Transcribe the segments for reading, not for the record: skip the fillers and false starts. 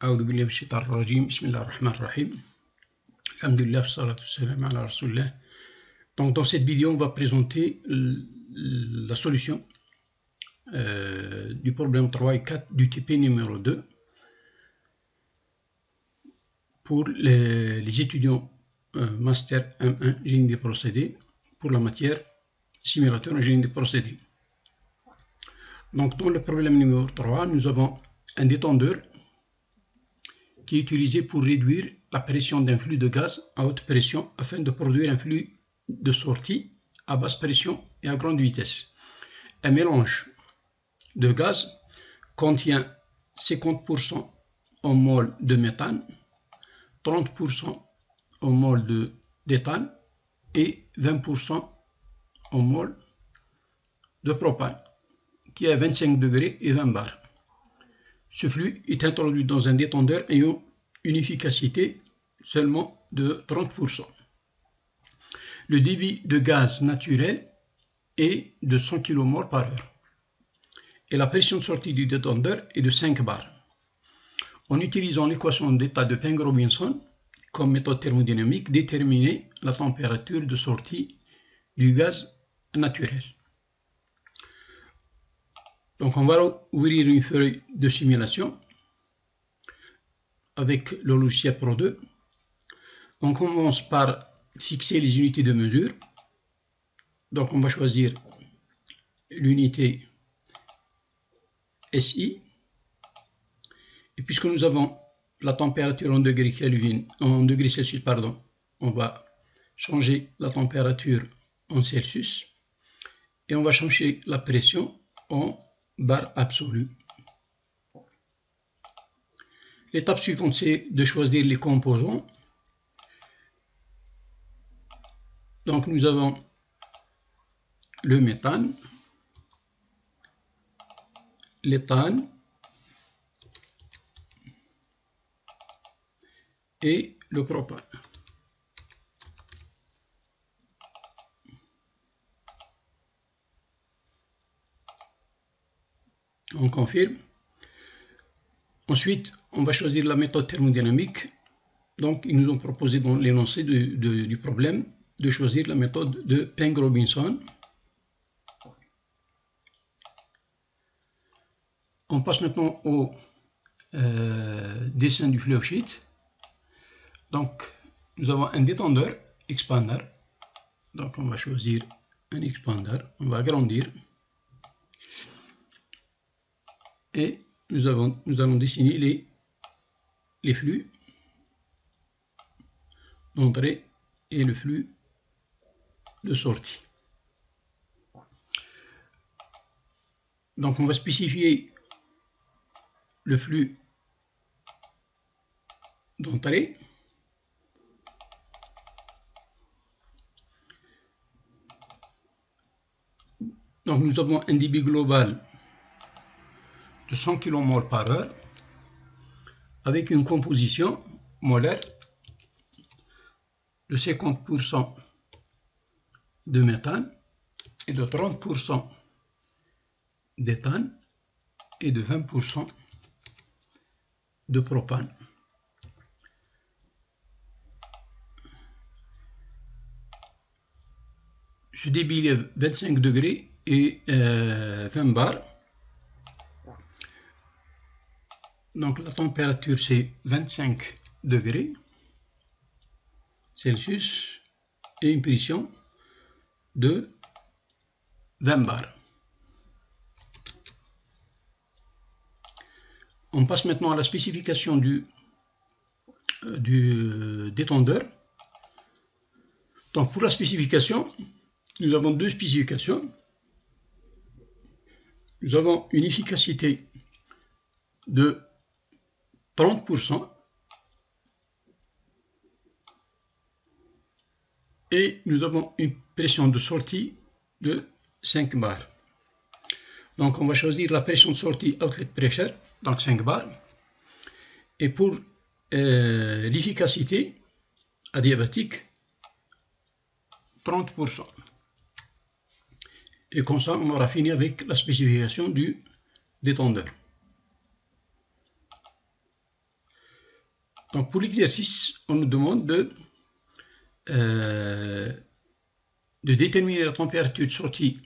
أعوذ بالله من الشيطان الرجيم بسم الله الرحمن الرحيم Alhamdulillah wassalatu wassalamu ala rasulillah. Donc dans cette vidéo on va présenter la solution du problème 3 et 4 du TP numéro 2 pour les étudiants master M1 génie des procédés pour la matière simulateur en génie des procédés. Donc dans le problème numéro 3 nous avons un détendeur qui est utilisé pour réduire la pression d'un flux de gaz à haute pression afin de produire un flux de sortie à basse pression et à grande vitesse. Un mélange de gaz contient 50% en mol de méthane, 30% en mol d'éthane et 20% en mol de propane, qui est à 25 degrés et 20 bars. Ce flux est introduit dans un détendeur ayant une efficacité seulement de 30%. Le débit de gaz naturel est de 100 kmol par heure et la pression de sortie du détendeur est de 5 bars. En utilisant l'équation d'état de Penck-Robinson comme méthode thermodynamique, déterminer la température de sortie du gaz naturel. Donc on va ouvrir une feuille de simulation avec le logiciel Pro 2. On commence par fixer les unités de mesure. Donc on va choisir l'unité SI. Et puisque nous avons la température en degrés Kelvin, en degrés Celsius, pardon, on va changer la température en Celsius et on va changer la pression en barre absolue. L'étape suivante, c'est de choisir les composants. Donc nous avons le méthane, l'éthane et le propane. On confirme. Ensuite, on va choisir la méthode thermodynamique. Donc, ils nous ont proposé dans l'énoncé du problème de choisir la méthode de Penck-Robinson. On passe maintenant au dessin du flowsheet. Donc, nous avons un détendeur, expander. Donc, on va choisir un expander. On va agrandir. Et nous allons dessiner les flux d'entrée et le flux de sortie. Donc on va spécifier le flux d'entrée. Donc nous avons un débit global de 100 kmol par heure avec une composition molaire de 50% de méthane et de 30% d'éthane et de 20% de propane. Ce débit est 25 degrés et 20 bars. Donc la température c'est 25 degrés Celsius et une pression de 20 bars. On passe maintenant à la spécification du détendeur. Donc pour la spécification, nous avons deux spécifications. Nous avons une efficacité de 30% et nous avons une pression de sortie de 5 bars. Donc on va choisir la pression de sortie outlet pressure, donc 5 bars. Et pour l'efficacité adiabatique, 30%. Et comme ça, on aura fini avec la spécification du détendeur. Donc pour l'exercice, on nous demande de déterminer la température de sortie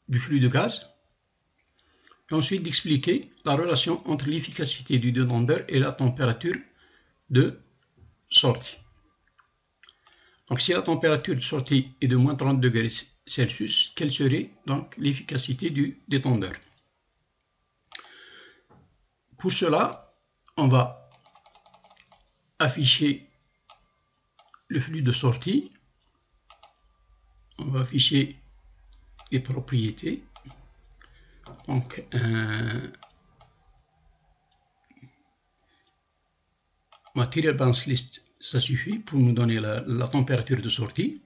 du flux de gaz, et ensuite d'expliquer la relation entre l'efficacité du détendeur et la température de sortie. Donc si la température de sortie est de moins 30 degrés Celsius, quelle serait donc l'efficacité du détendeur? Pour cela, on va afficher le flux de sortie, on va afficher les propriétés. Donc Material Balance List, ça suffit pour nous donner la température de sortie.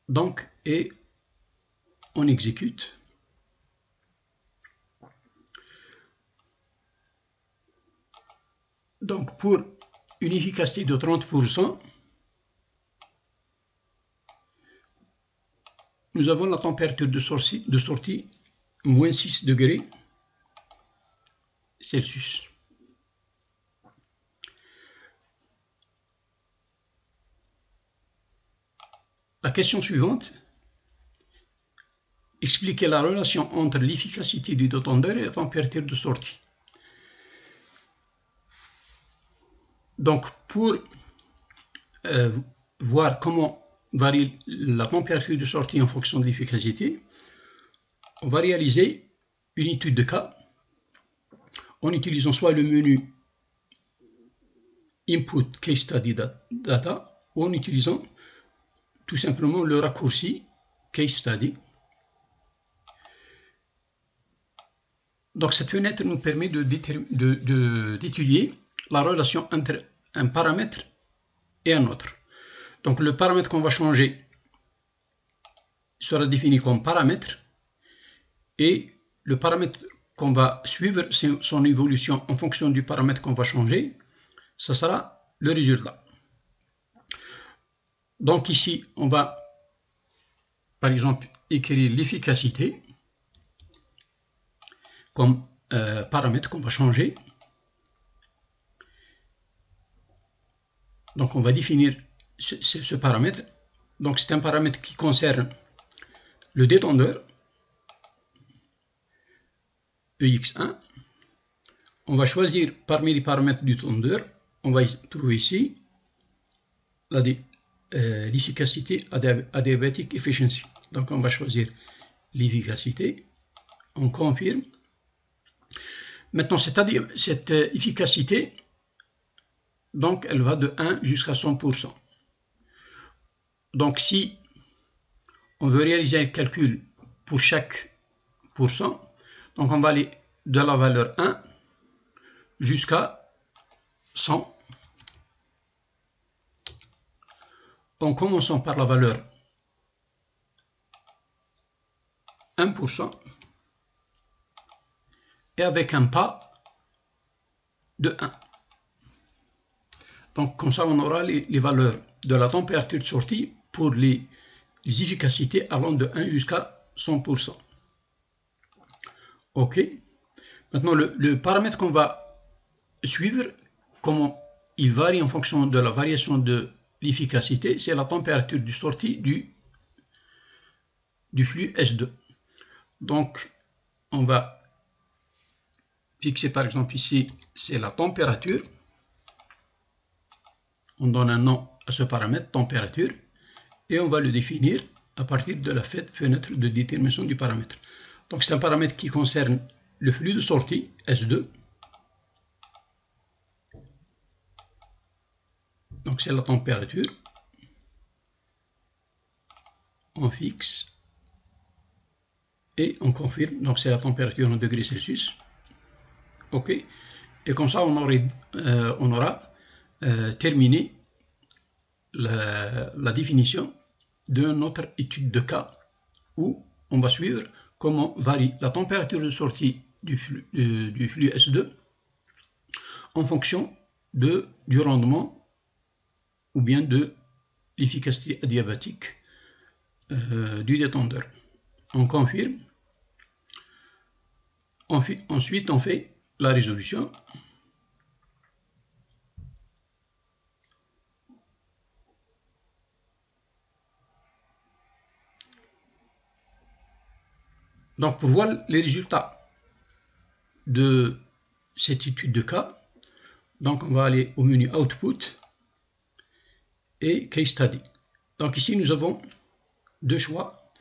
Donc, et on exécute. Donc, pour une efficacité de 30%, nous avons la température de sortie moins 6 degrés Celsius. La question suivante, expliquez la relation entre l'efficacité du détendeur et la température de sortie. Donc, pour voir comment varie la température de sortie en fonction de l'efficacité, on va réaliser une étude de cas en utilisant soit le menu Input Case Study Data ou en utilisant tout simplement le raccourci Case Study. Donc cette fenêtre nous permet d'étudier la relation entre un paramètre et un autre. Donc le paramètre qu'on va changer sera défini comme paramètre et le paramètre qu'on va suivre son évolution en fonction du paramètre qu'on va changer, ça sera le résultat. Donc ici, on va par exemple écrire l'efficacité comme paramètre qu'on va changer. Donc on va définir ce paramètre. Donc c'est un paramètre qui concerne le détendeur EX1. On va choisir parmi les paramètres du détendeur, on va trouver ici l'efficacité adiabatic efficiency. Donc on va choisir l'efficacité, on confirme. Maintenant cette efficacité, donc elle va de 1 jusqu'à 100%. Donc si on veut réaliser un calcul pour chaque pourcent, donc on va aller de la valeur 1 jusqu'à 100. En commençant par la valeur 1% et avec un pas de 1. Donc comme ça on aura les valeurs de la température de sortie pour les efficacités allant de 1 jusqu'à 100%. OK. Maintenant le paramètre qu'on va suivre, comment il varie en fonction de la variation de l'efficacité, c'est la température de sortie du flux S2. Donc on va fixer par exemple ici, c'est la température. On donne un nom à ce paramètre, température, et on va le définir à partir de la fenêtre de détermination du paramètre. Donc c'est un paramètre qui concerne le flux de sortie, S2. Donc c'est la température. On fixe et on confirme. Donc c'est la température en degrés Celsius. OK. Et comme ça, on aura terminé la définition de notre étude de cas où on va suivre comment varie la température de sortie du flux S2 en fonction du rendement ou bien de l'efficacité adiabatique du détendeur. On confirme. Ensuite, on fait la résolution. Donc, pour voir les résultats de cette étude de cas, donc on va aller au menu Output et Case Study. Donc ici, nous avons deux choix,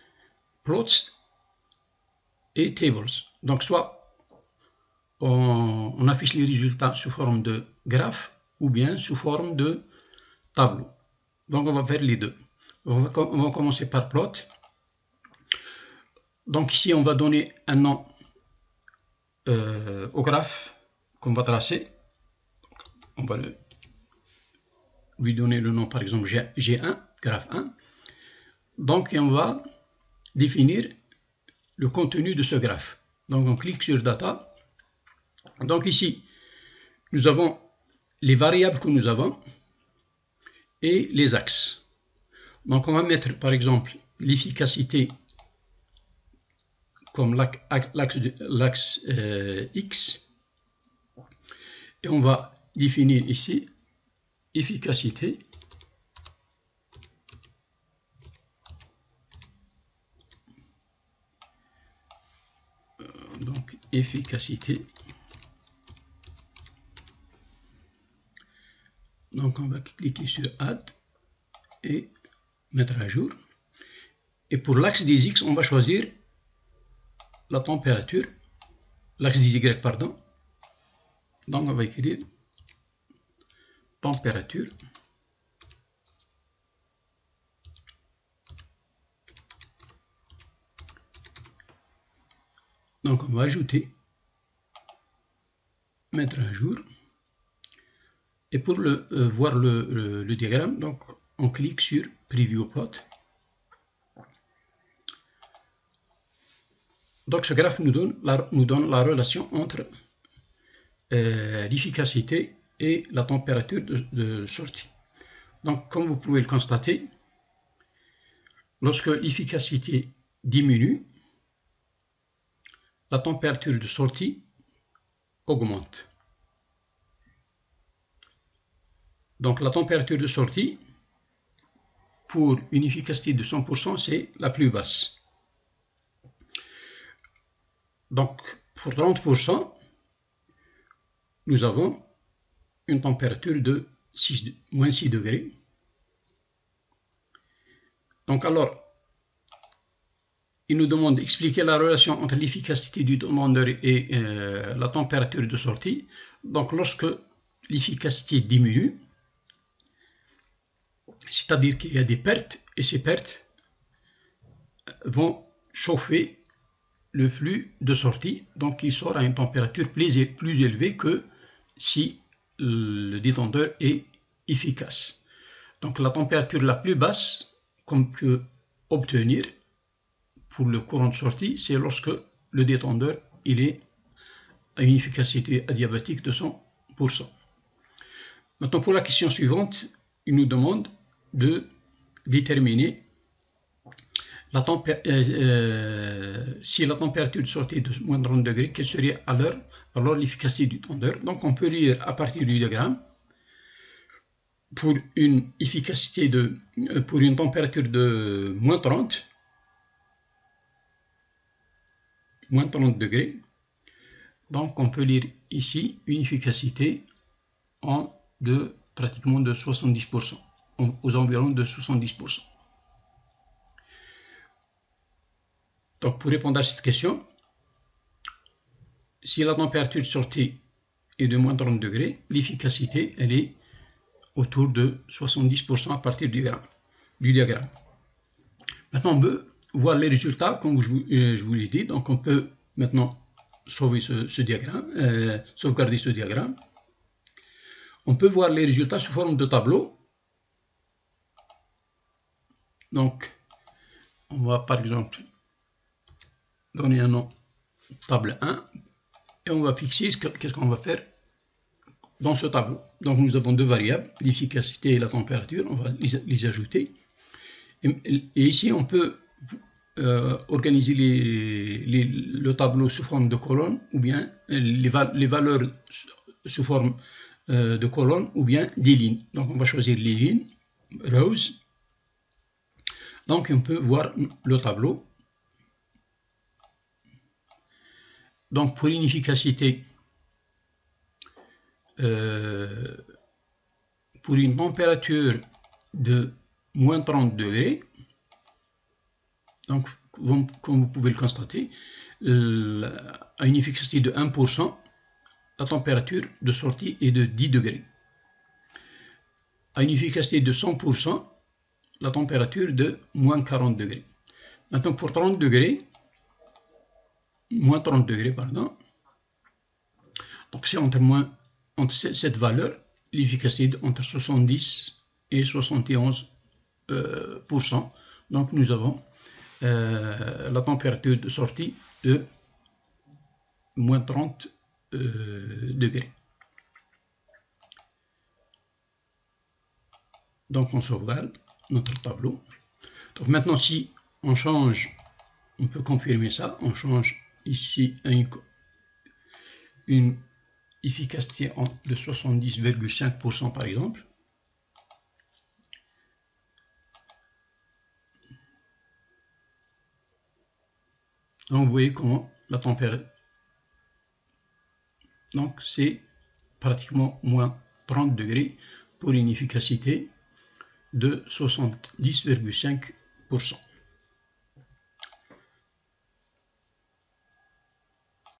Plots et Tables. Donc, soit on affiche les résultats sous forme de graphe ou bien sous forme de tableau. Donc, on va faire les deux. On va commencer par Plot. Donc ici, on va donner un nom au graphe qu'on va tracer. On va lui donner le nom, par exemple, G1, graphe 1. Donc, et on va définir le contenu de ce graphe. Donc, on clique sur Data. Donc ici, nous avons les variables que nous avons et les axes. Donc, on va mettre, par exemple, l'efficacité comme l'axe X. Et on va définir ici efficacité donc efficacité. Donc on va cliquer sur Add et mettre à jour. Et pour l'axe des X, on va choisir la température, l'axe des Y, pardon. Donc on va écrire température. Donc on va ajouter, mettre à jour. Et pour voir le diagramme, donc on clique sur Preview Plot. Donc ce graphe nous donne la relation entre l'efficacité et la température de sortie. Donc comme vous pouvez le constater, lorsque l'efficacité diminue, la température de sortie augmente. Donc la température de sortie, pour une efficacité de 100%, c'est la plus basse. Donc pour 30%, nous avons une température de moins 6 degrés. Donc alors, il nous demande d'expliquer la relation entre l'efficacité du demandeur et la température de sortie. Donc lorsque l'efficacité diminue, c'est-à-dire qu'il y a des pertes, et ces pertes vont chauffer le flux de sortie, donc il sort à une température plus élevée que si le détendeur est efficace. Donc la température la plus basse qu'on peut obtenir pour le courant de sortie, c'est lorsque le détendeur il est à une efficacité adiabatique de 100%. Maintenant pour la question suivante, il nous demande de déterminer si la température de sortie est de moins 30 degrés, quelle serait alors l'efficacité du détendeur. Donc on peut lire à partir du diagramme, pour une efficacité pour une température de moins 30 degrés, donc on peut lire ici une efficacité pratiquement de 70%, aux environs de 70%. Donc pour répondre à cette question, si la température de sortie est de moins 30 degrés, l'efficacité elle est autour de 70% à partir du diagramme. Maintenant on peut voir les résultats comme je vous l'ai dit. Donc on peut maintenant sauver ce diagramme, sauvegarder ce diagramme. On peut voir les résultats sous forme de tableau. Donc on va par exemple donner un nom table 1 et on va fixer qu'est-ce qu'on va faire dans ce tableau. Donc nous avons deux variables, l'efficacité et la température, on va les ajouter. Et ici, on peut organiser le tableau sous forme de colonne, ou bien les valeurs sous forme de colonne, ou bien des lignes. Donc on va choisir les lignes, rows. Donc on peut voir le tableau. Donc pour une efficacité, pour une température de moins 30 degrés, donc comme vous pouvez le constater, à une efficacité de 1%, la température de sortie est de 10 degrés. À une efficacité de 100%, la température de moins 40 degrés. Maintenant pour 30 degrés, moins 30 degrés, pardon, donc c'est entre cette valeur, l'efficacité entre 70 et 71%. Donc nous avons la température de sortie de moins 30 degrés. Donc on sauvegarde notre tableau. Donc maintenant si on change, on peut confirmer ça, on change ici à une efficacité de 70,5% par exemple. Donc vous voyez comment la température, donc c'est pratiquement moins 30 degrés pour une efficacité de 70,5%.